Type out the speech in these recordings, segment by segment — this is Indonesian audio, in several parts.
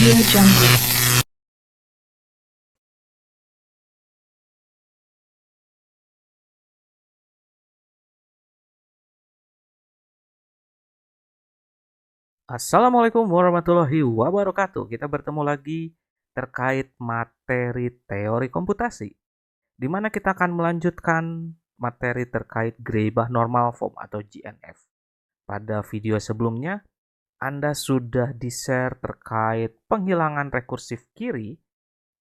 Audio Jungle. Assalamualaikum warahmatullahi wabarakatuh. Kita bertemu lagi terkait materi teori komputasi, di mana kita akan melanjutkan materi terkait Greibach Normal Form atau GNF. Pada video sebelumnya, Anda sudah di-share terkait penghilangan rekursif kiri,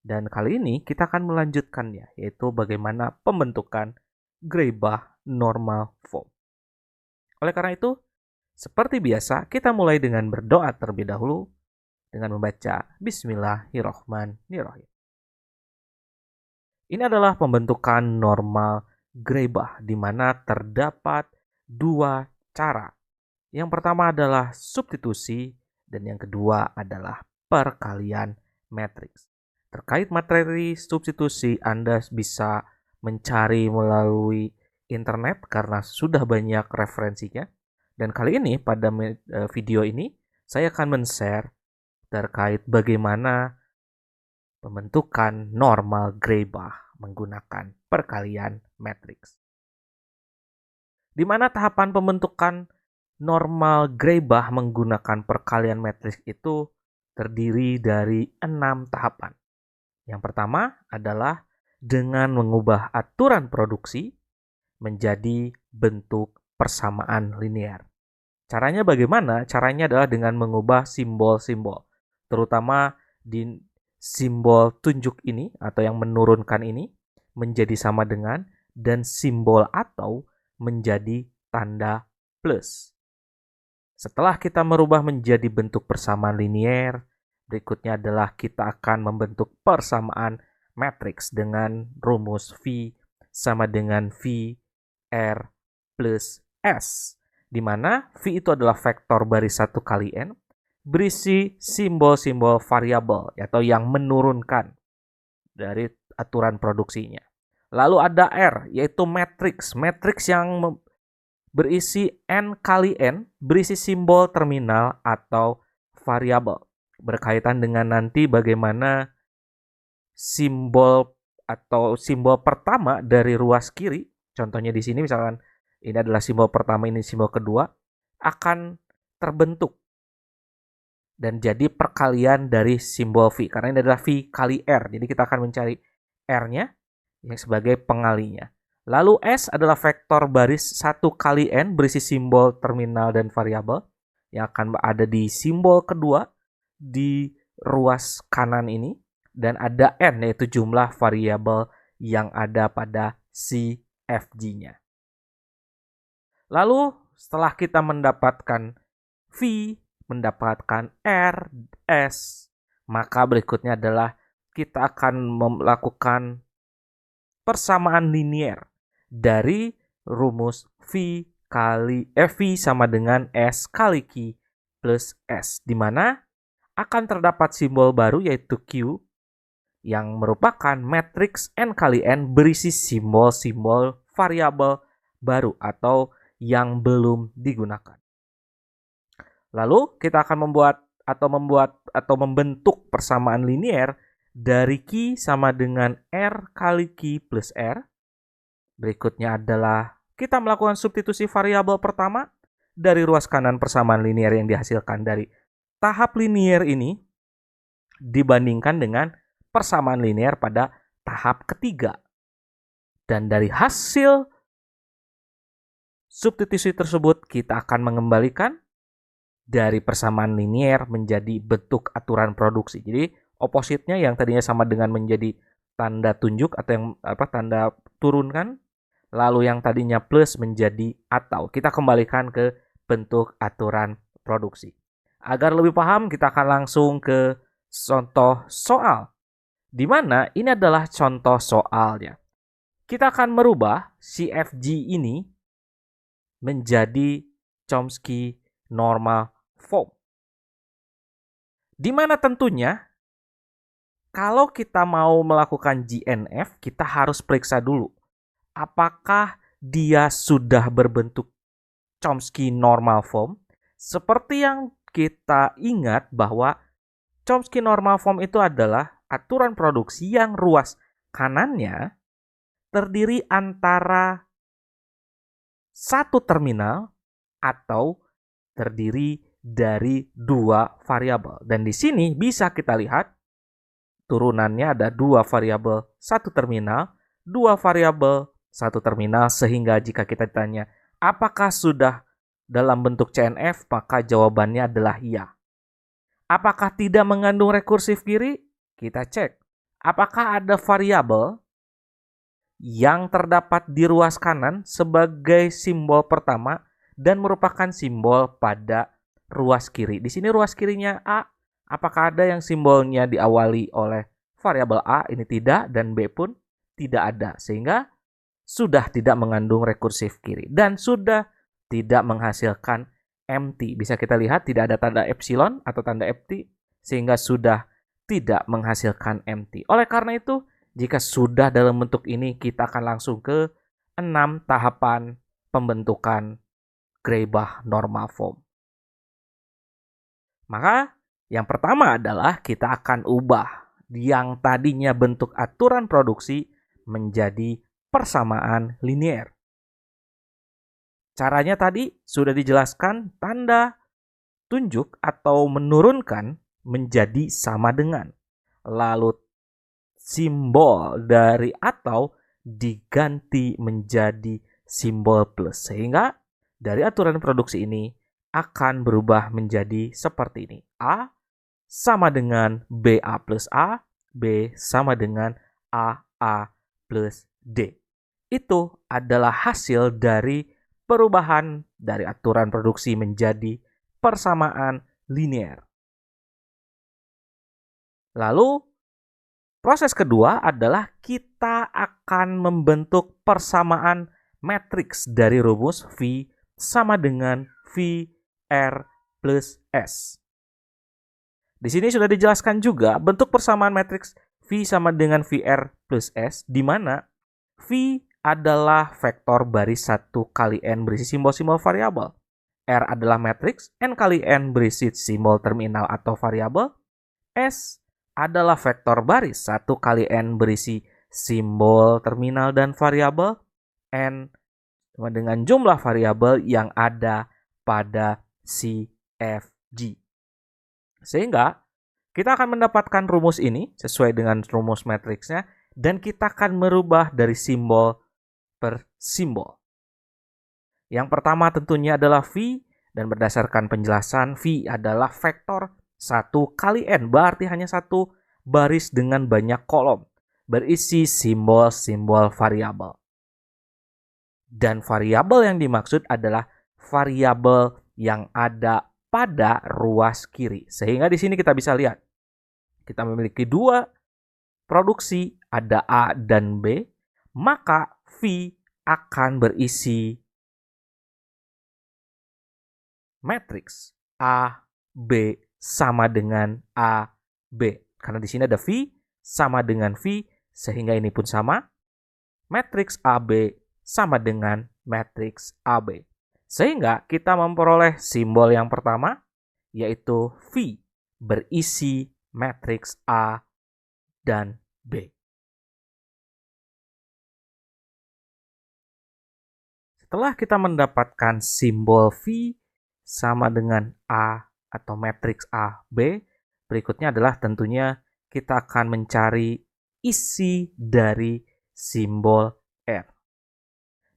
dan kali ini kita akan melanjutkannya, yaitu bagaimana pembentukan Greibach Normal Form. Oleh karena itu, seperti biasa, kita mulai dengan berdoa terlebih dahulu dengan membaca Bismillahirrahmanirrahim. Ini adalah pembentukan normal Greibach di mana terdapat dua cara. Yang pertama adalah substitusi dan yang kedua adalah perkalian matriks. Terkait materi substitusi, Anda bisa mencari melalui internet karena sudah banyak referensinya. Dan kali ini pada video ini saya akan men-share terkait bagaimana pembentukan normal Greibach menggunakan perkalian matriks. Di mana tahapan pembentukan normal Greibach menggunakan perkalian matriks itu terdiri dari 6 tahapan. Yang pertama adalah dengan mengubah aturan produksi menjadi bentuk persamaan linear. Caranya bagaimana? Caranya adalah dengan mengubah simbol-simbol, terutama di simbol tunjuk ini atau yang menurunkan ini menjadi sama dengan dan simbol atau menjadi tanda plus. Setelah kita merubah menjadi bentuk persamaan linear, berikutnya adalah kita akan membentuk persamaan matriks dengan rumus V sama dengan V R plus S, di mana V itu adalah vektor baris 1 kali N berisi simbol-simbol variabel atau yang menurunkan dari aturan produksinya. Lalu ada R, yaitu matriks. Matriks yang berisi N kali N, berisi simbol terminal atau variabel. Berkaitan dengan nanti bagaimana simbol atau simbol pertama dari ruas kiri, contohnya di sini misalkan ini adalah simbol pertama, ini simbol kedua, akan terbentuk dan jadi perkalian dari simbol V. Karena ini adalah V kali R, jadi kita akan mencari R-nya yang sebagai pengalinya. Lalu S adalah vektor baris 1 kali N berisi simbol terminal dan variabel yang akan ada di simbol kedua di ruas kanan ini. Dan ada N yaitu jumlah variabel yang ada pada CFG-nya. Lalu setelah kita mendapatkan V, mendapatkan R, S, maka berikutnya adalah kita akan melakukan persamaan linear dari rumus V sama dengan S kali Q plus S, di mana akan terdapat simbol baru yaitu Q yang merupakan matriks N kali N berisi simbol-simbol variabel baru atau yang belum digunakan. Lalu kita akan membuat atau membentuk persamaan linear dari Q sama dengan R kali Q plus R. Berikutnya adalah kita melakukan substitusi variabel pertama dari ruas kanan persamaan linear yang dihasilkan dari tahap linear ini dibandingkan dengan persamaan linear pada tahap ketiga. Dan dari hasil substitusi tersebut kita akan mengembalikan dari persamaan linear menjadi bentuk aturan produksi. Jadi opositnya yang tadinya sama dengan menjadi tanda tunjuk atau yang tanda turunkan, lalu yang tadinya plus menjadi atau. Kita kembalikan ke bentuk aturan produksi. Agar lebih paham, kita akan langsung ke contoh soal, di mana ini adalah contoh soalnya. Kita akan merubah CFG ini menjadi Chomsky normal form. Di mana tentunya kalau kita mau melakukan GNF, kita harus periksa dulu apakah dia sudah berbentuk Chomsky normal form. Seperti yang kita ingat bahwa Chomsky normal form itu adalah aturan produksi yang ruas kanannya terdiri antara satu terminal atau terdiri dari dua variabel. Dan di sini bisa kita lihat turunannya ada dua variabel satu terminal, dua variabel satu terminal, sehingga jika kita ditanya apakah sudah dalam bentuk CNF, maka jawabannya adalah iya. Apakah tidak mengandung rekursif kiri? Kita cek. Apakah ada variabel yang terdapat di ruas kanan sebagai simbol pertama dan merupakan simbol pada ruas kiri. Di sini ruas kirinya A. Apakah ada yang simbolnya diawali oleh variabel A? Ini tidak, dan B pun tidak ada. Sehingga sudah tidak mengandung rekursif kiri dan sudah tidak menghasilkan empty. Bisa kita lihat tidak ada tanda epsilon atau tanda empty, sehingga sudah tidak menghasilkan empty. Oleh karena itu, jika sudah dalam bentuk ini, kita akan langsung ke 6 tahapan pembentukan Greibach normal form. Maka yang pertama adalah kita akan ubah yang tadinya bentuk aturan produksi menjadi persamaan linier. Caranya tadi sudah dijelaskan, tanda tunjuk atau menurunkan menjadi sama dengan. Lalu simbol dari atau diganti menjadi simbol plus. Sehingga dari aturan produksi ini akan berubah menjadi seperti ini. A sama dengan BA plus A, B sama dengan AA plus D. Itu adalah hasil dari perubahan dari aturan produksi menjadi persamaan linier. Lalu proses kedua adalah kita akan membentuk persamaan matriks dari rumus V sama dengan V R plus S. Di sini sudah dijelaskan juga bentuk persamaan matriks V sama dengan VR plus S, di mana V adalah vektor baris 1 kali N berisi simbol-simbol variabel. R adalah matriks, N kali N berisi simbol terminal atau variabel. S adalah vektor baris 1 kali N berisi simbol terminal dan variabel. N sama dengan jumlah variabel yang ada pada CFG. Sehingga kita akan mendapatkan rumus ini sesuai dengan rumus matriksnya, dan kita akan merubah dari simbol per simbol. Yang pertama tentunya adalah V, dan berdasarkan penjelasan V adalah vektor 1 kali N, berarti hanya satu baris dengan banyak kolom, berisi simbol-simbol variabel. Dan variabel yang dimaksud adalah variabel yang ada pada ruas kiri. Sehingga di sini kita bisa lihat, kita memiliki dua produksi, ada A dan B, maka V akan berisi matriks A, B sama dengan A, B. Karena di sini ada V sama dengan V, sehingga ini pun sama. Matriks AB sama dengan matriks AB. Sehingga kita memperoleh simbol yang pertama, yaitu V berisi matriks A dan B. Setelah kita mendapatkan simbol V sama dengan A atau matriks A, B, berikutnya adalah tentunya kita akan mencari isi dari simbol R.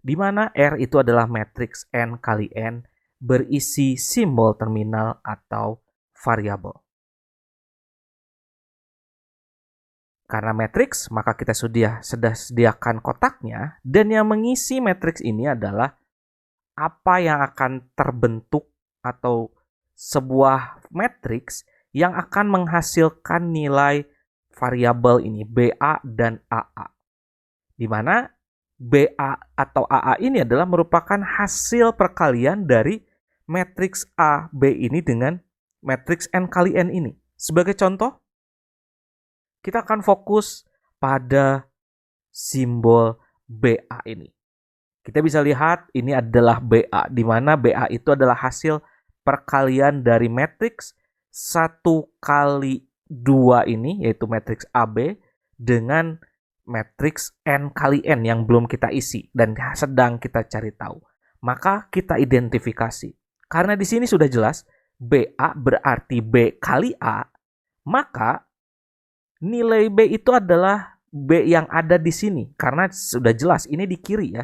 Di mana R itu adalah matriks N kali N berisi simbol terminal atau variabel. Karena matriks, maka kita sudah sediakan kotaknya, dan yang mengisi matriks ini adalah apa yang akan terbentuk atau sebuah matriks yang akan menghasilkan nilai variabel ini BA dan AA. Di mana BA atau AA ini adalah merupakan hasil perkalian dari matriks A, B ini dengan matriks N kali N ini. Sebagai contoh, kita akan fokus pada simbol BA ini. Kita bisa lihat ini adalah BA, di mana BA itu adalah hasil perkalian dari matriks 1 kali 2 ini, yaitu matriks AB, dengan matriks N kali N yang belum kita isi dan sedang kita cari tahu. Maka kita identifikasi. Karena di sini sudah jelas, BA berarti B kali A, maka nilai B itu adalah B yang ada di sini. Karena sudah jelas, ini di kiri ya.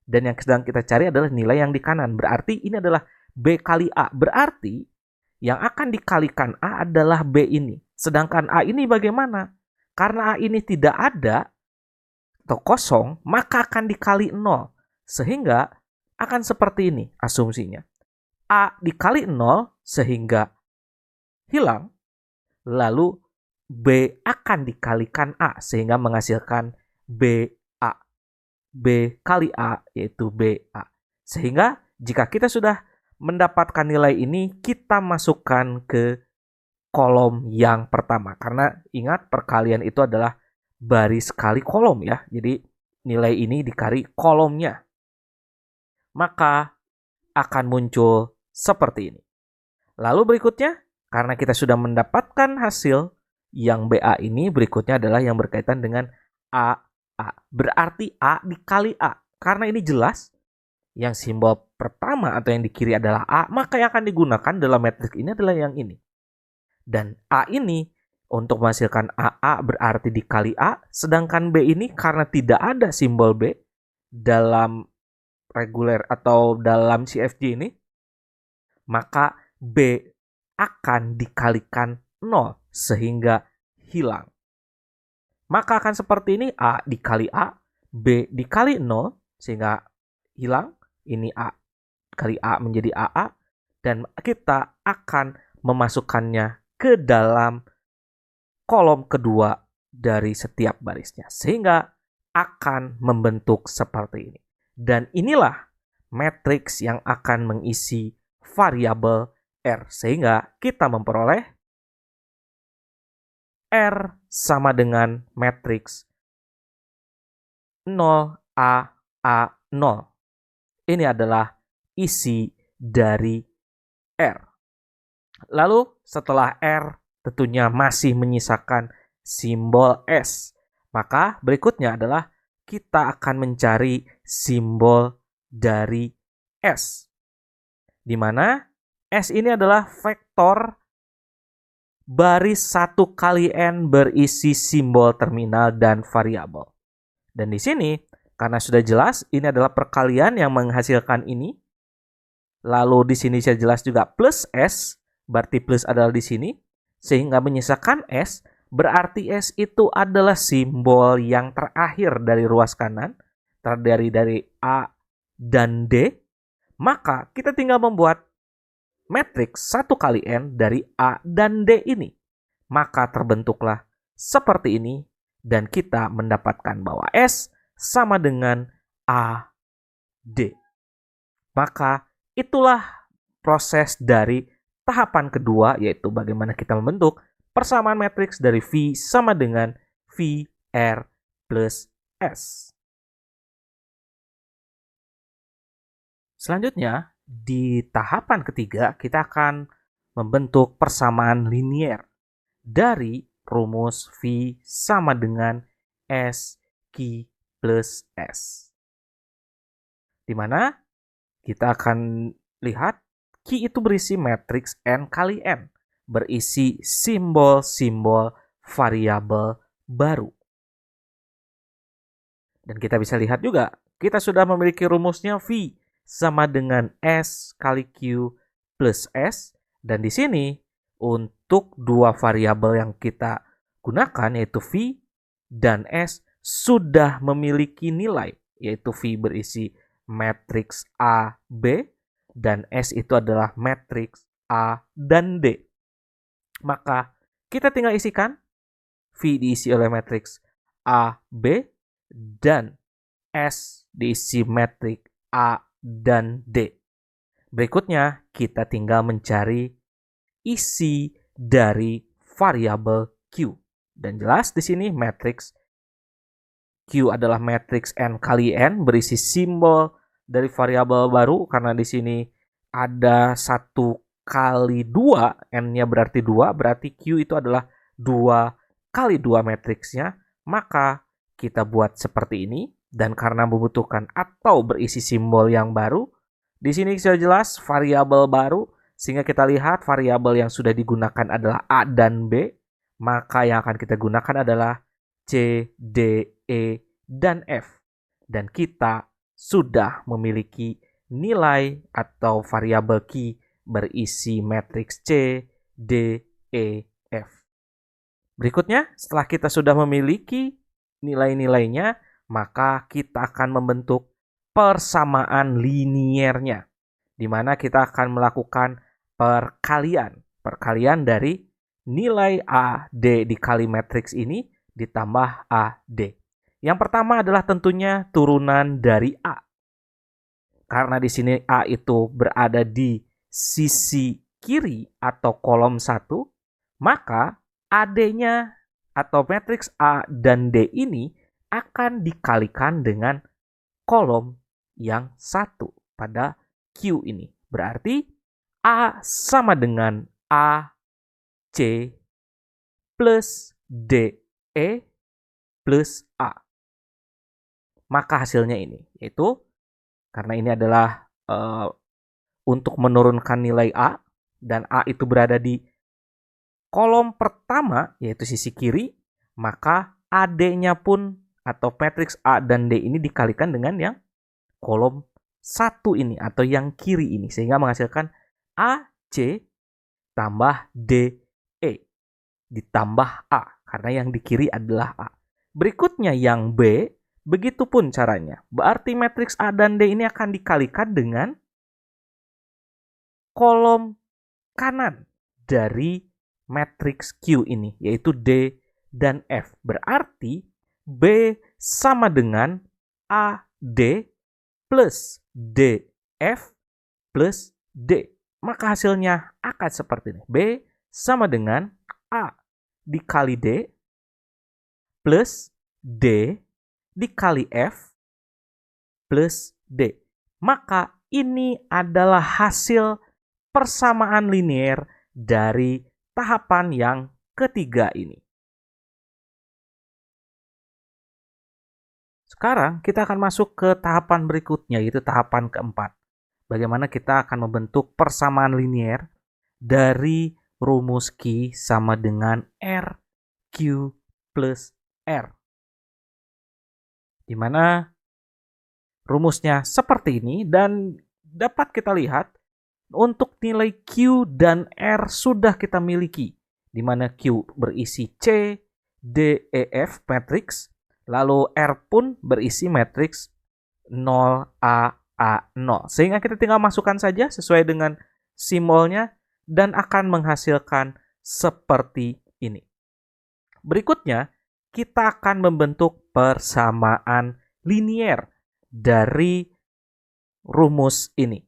Dan yang sedang kita cari adalah nilai yang di kanan. Berarti ini adalah B kali A. Berarti yang akan dikalikan A adalah B ini. Sedangkan A ini bagaimana? Karena A ini tidak ada atau kosong, maka akan dikali 0. Sehingga akan seperti ini asumsinya. A dikali 0 sehingga hilang. Lalu B akan dikalikan A sehingga menghasilkan BA. B kali A yaitu BA. Sehingga jika kita sudah mendapatkan nilai ini, kita masukkan ke kolom yang pertama. Karena ingat, perkalian itu adalah baris kali kolom ya. Jadi nilai ini dikali kolomnya. Maka akan muncul seperti ini. Lalu berikutnya, karena kita sudah mendapatkan hasil yang BA ini, berikutnya adalah yang berkaitan dengan AA. Berarti A dikali A. Karena ini jelas, yang simbol pertama atau yang di kiri adalah A, maka yang akan digunakan dalam matriks ini adalah yang ini. Dan A ini untuk menghasilkan AA berarti dikali A, sedangkan B ini karena tidak ada simbol B dalam reguler atau dalam CFG ini, maka B akan dikalikan 0 sehingga hilang. Maka akan seperti ini, A dikali A, B dikali 0 sehingga hilang. Ini A kali A menjadi AA, dan kita akan memasukkannya ke dalam kolom kedua dari setiap barisnya. Sehingga akan membentuk seperti ini. Dan inilah matriks yang akan mengisi variabel R. Sehingga kita memperoleh R sama dengan matriks 0, A, A, 0. Ini adalah isi dari R. Lalu setelah R tentunya masih menyisakan simbol S. Maka berikutnya adalah kita akan mencari simbol dari S. Di mana S ini adalah vektor baris 1 kali N berisi simbol terminal dan variabel. Dan di sini, karena sudah jelas ini adalah perkalian yang menghasilkan ini. Lalu di sini saya jelas juga plus S, berarti plus adalah di sini. Sehingga menyisakan S, berarti S itu adalah simbol yang terakhir dari ruas kanan, terdiri dari A dan D. Maka kita tinggal membuat matriks 1 kali N dari A dan D ini. Maka terbentuklah seperti ini, dan kita mendapatkan bahwa S sama dengan A, D. Maka itulah proses dari tahapan kedua, yaitu bagaimana kita membentuk persamaan matriks dari V sama dengan V, R, plus S. Selanjutnya, di tahapan ketiga, kita akan membentuk persamaan linier dari rumus V sama dengan S, Q, plus S. Di mana kita akan lihat Q itu berisi matriks N kali N, berisi simbol-simbol variabel baru. Dan kita bisa lihat juga, kita sudah memiliki rumusnya V sama dengan S kali Q plus S. Dan di sini, untuk dua variabel yang kita gunakan, yaitu V dan S, sudah memiliki nilai, yaitu V berisi matriks A, B, dan S itu adalah matriks A dan D. Maka kita tinggal isikan, V diisi oleh matriks A, B, dan S diisi matriks A dan D. Berikutnya kita tinggal mencari isi dari variabel Q. Dan jelas di sini matriks Q adalah matriks N kali N berisi simbol dari variabel baru, karena di sini ada 1 kali 2, N-nya berarti 2, berarti Q itu adalah 2 kali 2 matriksnya, maka kita buat seperti ini. Dan karena membutuhkan atau berisi simbol yang baru, di sini sudah jelas variabel baru, sehingga kita lihat variabel yang sudah digunakan adalah A dan B, maka yang akan kita gunakan adalah C, D, E, dan F. Dan kita sudah memiliki nilai atau variabel key berisi matriks C, D, E, F. Berikutnya, setelah kita sudah memiliki nilai-nilainya, maka kita akan membentuk persamaan liniernya, di mana kita akan melakukan perkalian dari nilai A, D dikali matriks ini ditambah A, D. Yang pertama adalah tentunya turunan dari A. Karena di sini A itu berada di sisi kiri atau kolom 1, maka AD-nya atau matriks A dan D ini akan dikalikan dengan kolom yang 1 pada Q ini. Berarti A sama dengan AC plus DE plus A. Maka hasilnya ini, yaitu karena ini adalah untuk menurunkan nilai A, dan A itu berada di kolom pertama, yaitu sisi kiri, maka AD-nya pun atau matriks A dan D ini dikalikan dengan yang kolom 1 ini atau yang kiri ini, sehingga menghasilkan AC tambah DE ditambah A, karena yang di kiri adalah A. Berikutnya yang B, begitupun caranya. Berarti matriks A dan D ini akan dikalikan dengan kolom kanan dari matriks Q ini, yaitu D dan F. Berarti B sama dengan AD plus DF plus D. Maka hasilnya akan seperti ini. B sama dengan A dikali D plus D dikali F plus D. Maka ini adalah hasil persamaan linier dari tahapan yang ketiga ini. Sekarang kita akan masuk ke tahapan berikutnya, yaitu tahapan keempat. Bagaimana kita akan membentuk persamaan linier dari rumus Q sama dengan R, Q plus R. Di mana rumusnya seperti ini, dan dapat kita lihat untuk nilai Q dan R sudah kita miliki, di mana Q berisi C, D, E, F matriks, lalu R pun berisi matriks 0, A, 0. Sehingga kita tinggal masukkan saja sesuai dengan simbolnya dan akan menghasilkan seperti ini. Berikutnya, kita akan membentuk persamaan linier dari rumus ini.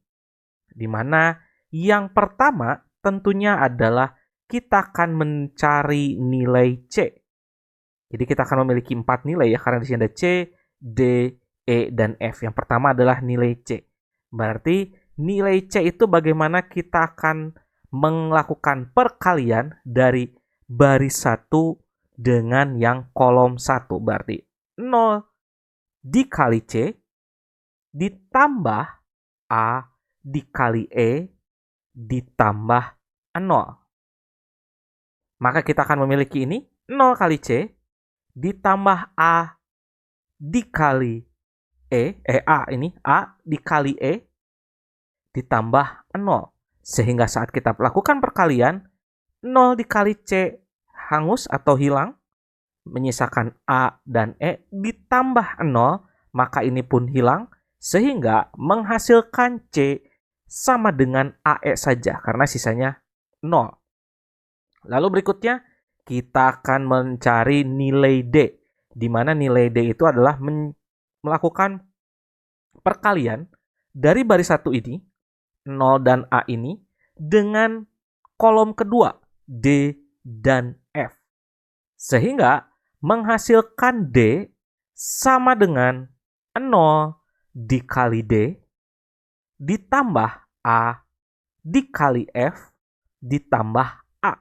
Di mana yang pertama tentunya adalah kita akan mencari nilai C. Jadi kita akan memiliki 4 nilai ya, karena di sini ada C, D, E, dan F. Yang pertama adalah nilai C. Berarti nilai C itu bagaimana kita akan melakukan perkalian dari baris 1 dengan yang kolom 1. Berarti 0 dikali C ditambah A dikali E ditambah 0. Maka kita akan memiliki ini 0 kali C ditambah A dikali A ini A dikali E ditambah 0. Sehingga saat kita lakukan perkalian, 0 dikali C hangus atau hilang, menyisakan A dan E ditambah 0, maka ini pun hilang, sehingga menghasilkan C sama dengan AE saja, karena sisanya 0. Lalu berikutnya, kita akan mencari nilai D, di mana nilai D itu adalah melakukan perkalian dari baris 1 ini, 0 dan A ini, dengan kolom kedua, D dan F. Sehingga menghasilkan D sama dengan 0 dikali D ditambah A dikali F ditambah A.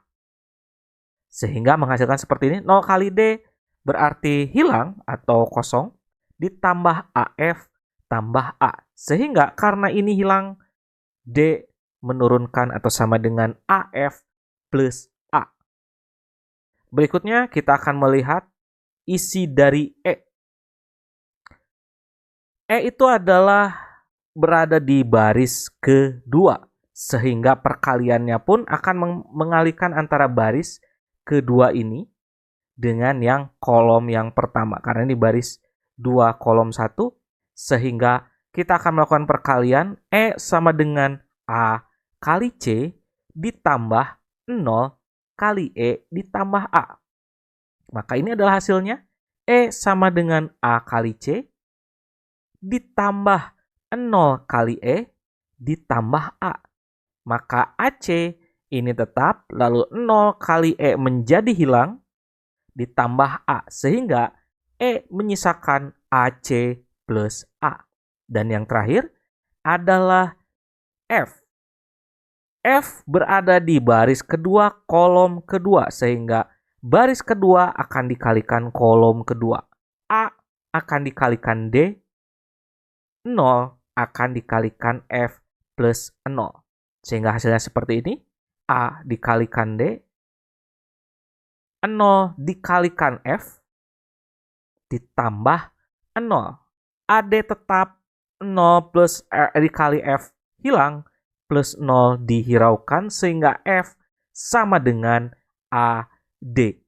Sehingga menghasilkan seperti ini. 0 kali D berarti hilang atau kosong. Ditambah AF tambah A. Sehingga karena ini hilang, D menurunkan atau sama dengan AF plus A. Berikutnya kita akan melihat isi dari E. E itu adalah berada di baris kedua. Sehingga perkaliannya pun akan mengalihkan antara baris kedua ini dengan yang kolom yang pertama. Karena ini baris 2 kolom 1. Sehingga kita akan melakukan perkalian E sama dengan A kali C ditambah 0 kali E ditambah A. Maka ini adalah hasilnya. E sama dengan A kali C ditambah 0 kali E ditambah A. Maka AC ini tetap, lalu 0 kali E menjadi hilang, ditambah A. Sehingga E menyisakan AC plus A. Dan yang terakhir adalah F. F berada di baris kedua, kolom kedua. Sehingga baris kedua akan dikalikan kolom kedua. A akan dikalikan D, 0 akan dikalikan F plus 0. Sehingga hasilnya seperti ini. A dikalikan D, 0 dikalikan F, ditambah 0. AD tetap, 0 plus dikali F hilang, plus 0 dihiraukan, sehingga F sama dengan AD.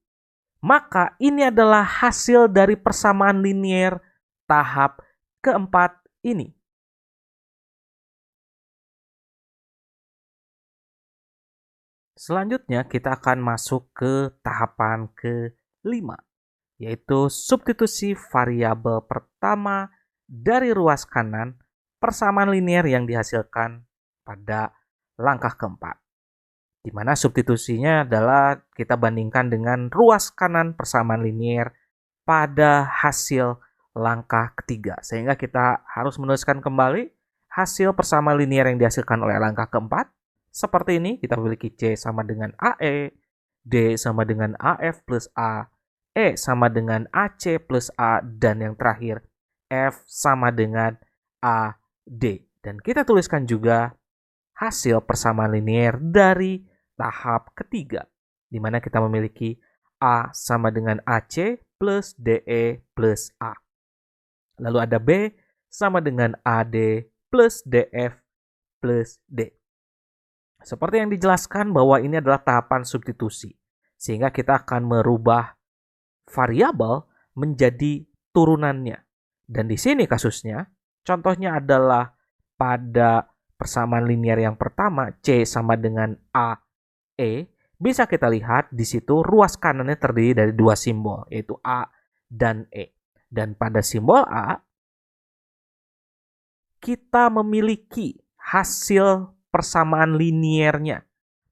Maka ini adalah hasil dari persamaan linier tahap keempat ini. Selanjutnya kita akan masuk ke tahapan kelima, yaitu substitusi variabel pertama dari ruas kanan persamaan linier yang dihasilkan pada langkah keempat. Di mana substitusinya adalah kita bandingkan dengan ruas kanan persamaan linier pada hasil langkah ketiga. Sehingga kita harus menuliskan kembali hasil persamaan linier yang dihasilkan oleh langkah keempat. Seperti ini, kita memiliki C sama dengan AE, D sama dengan AF plus A, E sama dengan AC plus A, dan yang terakhir F sama dengan AD. Dan kita tuliskan juga hasil persamaan linier dari tahap ketiga, di mana kita memiliki A sama dengan AC plus DE plus A. Lalu ada B sama dengan AD plus DF plus D. Seperti yang dijelaskan bahwa ini adalah tahapan substitusi. Sehingga kita akan merubah variabel menjadi turunannya. Dan di sini kasusnya, contohnya adalah pada persamaan linier yang pertama, C sama dengan AE, bisa kita lihat di situ ruas kanannya terdiri dari dua simbol, yaitu A dan E. Dan pada simbol A, kita memiliki hasil persamaan liniernya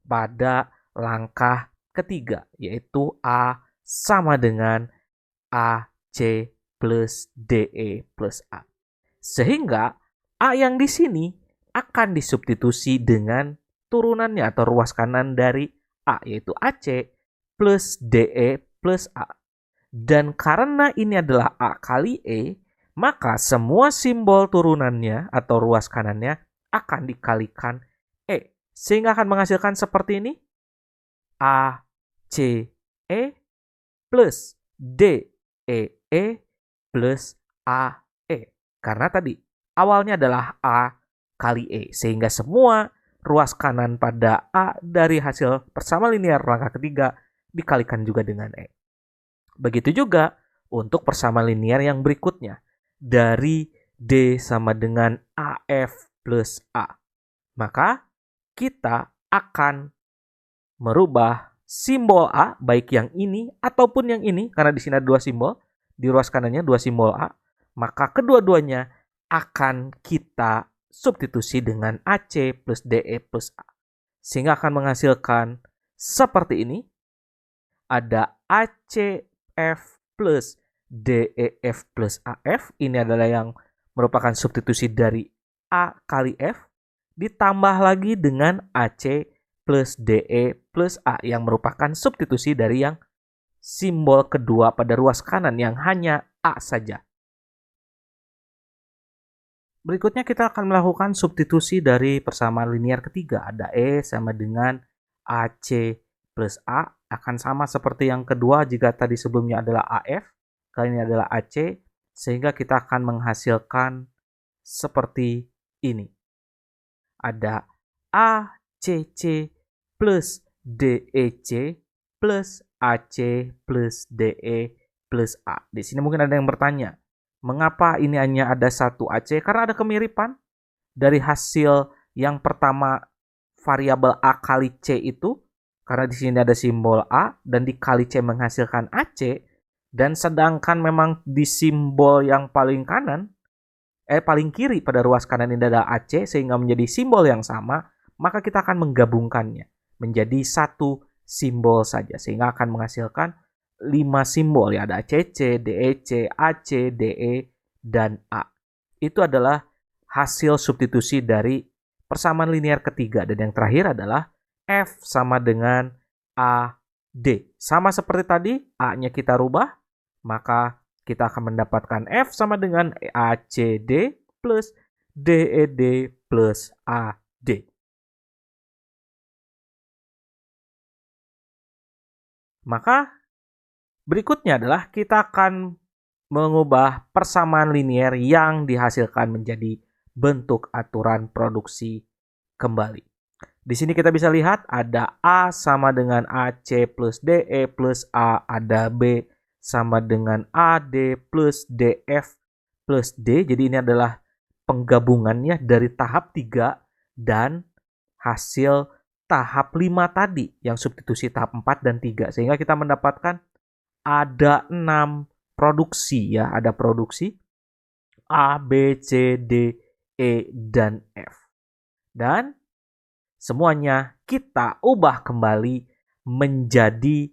pada langkah ketiga, yaitu A sama dengan AC plus DE plus A. Sehingga A yang di sini akan disubstitusi dengan turunannya atau ruas kanan dari A, yaitu AC plus DE plus A. Dan karena ini adalah A kali E, maka semua simbol turunannya atau ruas kanannya akan dikalikan E. Sehingga akan menghasilkan seperti ini. ACE plus DEE plus AE. Karena tadi awalnya adalah A kali E. Sehingga semua ruas kanan pada A dari hasil persamaan linier langkah ketiga dikalikan juga dengan E. Begitu juga untuk persamaan linier yang berikutnya. Dari D sama dengan AF plus A. Maka kita akan merubah simbol A, baik yang ini ataupun yang ini, karena di sini ada dua simbol, di ruas kanannya dua simbol A, maka kedua-duanya akan kita substitusi dengan AC plus DE plus A. Sehingga akan menghasilkan seperti ini. Ada ACF plus DEF plus AF. Ini adalah yang merupakan substitusi dari A kali F. Ditambah lagi dengan AC plus DE plus A yang merupakan substitusi dari yang simbol kedua pada ruas kanan yang hanya A saja. Berikutnya kita akan melakukan substitusi dari persamaan linear ketiga. Ada E sama dengan AC plus A. Akan sama seperti yang kedua jika tadi sebelumnya adalah AF. Kali ini adalah AC. Sehingga kita akan menghasilkan seperti ini. Ada ACC plus DEC plus AC plus DE plus A. Di sini mungkin ada yang bertanya, mengapa ini hanya ada satu AC? Karena ada kemiripan dari hasil yang pertama variabel A kali C itu, karena di sini ada simbol A dan dikali C menghasilkan AC, dan sedangkan memang di simbol yang paling kiri pada ruas kanan ini ada AC sehingga menjadi simbol yang sama, maka kita akan menggabungkannya menjadi satu simbol saja sehingga akan menghasilkan 5 simbol ya, ada ACC, DEC, AC, DE, dan A. Itu adalah hasil substitusi dari persamaan linear ketiga. Dan yang terakhir adalah F sama dengan AD. Sama seperti tadi, A-nya kita rubah, maka kita akan mendapatkan F sama dengan ACD plus DED plus AD. Maka berikutnya adalah kita akan mengubah persamaan linear yang dihasilkan menjadi bentuk aturan produksi kembali. Di sini kita bisa lihat ada A sama dengan AC plus DE plus A, ada B sama dengan AD plus DF plus D. Jadi ini adalah penggabungannya dari tahap 3 dan hasil tahap 5 tadi yang substitusi tahap 4 dan 3. Sehingga kita mendapatkan ada 6 produksi ya, ada produksi A, B, C, D, E, dan F. Dan semuanya kita ubah kembali menjadi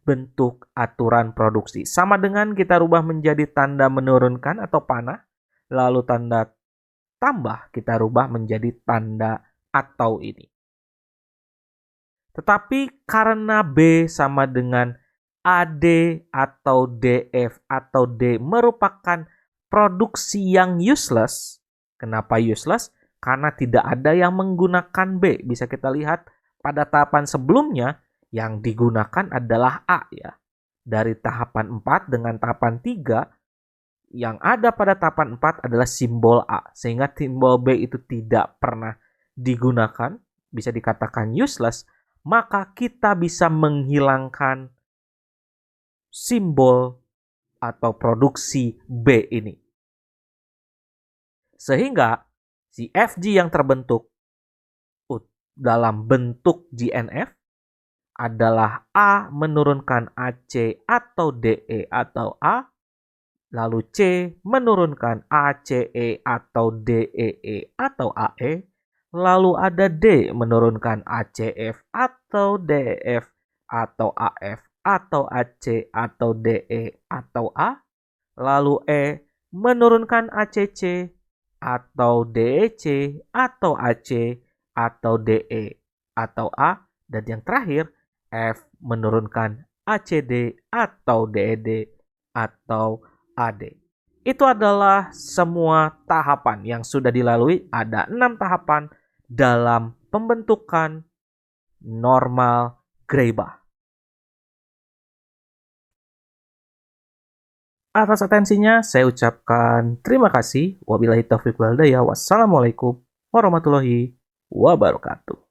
bentuk aturan produksi. Sama dengan kita rubah menjadi tanda menurunkan atau panah, lalu tanda tambah kita rubah menjadi tanda atau ini. Tetapi karena B sama dengan AD atau DF atau D merupakan produksi yang useless. Kenapa useless? Karena tidak ada yang menggunakan B. Bisa kita lihat pada tahapan sebelumnya yang digunakan adalah A ya. Dari tahapan 4 dengan tahapan 3 yang ada pada tahapan 4 adalah simbol A. Sehingga simbol B itu tidak pernah digunakan. Bisa dikatakan useless. Maka kita bisa menghilangkan simbol atau produksi B ini. Sehingga si FG yang terbentuk dalam bentuk GNF adalah A menurunkan AC atau DE atau A, lalu C menurunkan ACE atau DEE atau AE, lalu ada D menurunkan ACF atau DF atau AF atau AC atau DE atau A. Lalu E menurunkan ACC atau DEC atau AC atau DE atau A. Dan yang terakhir F menurunkan ACD atau DED atau AD. Itu adalah semua tahapan yang sudah dilalui. Ada 6 tahapan dalam pembentukan normal Greibach. Atas atensinya saya ucapkan terima kasih. Wabillahi taufiq wal hidayah. Wassalamualaikum warahmatullahi wabarakatuh.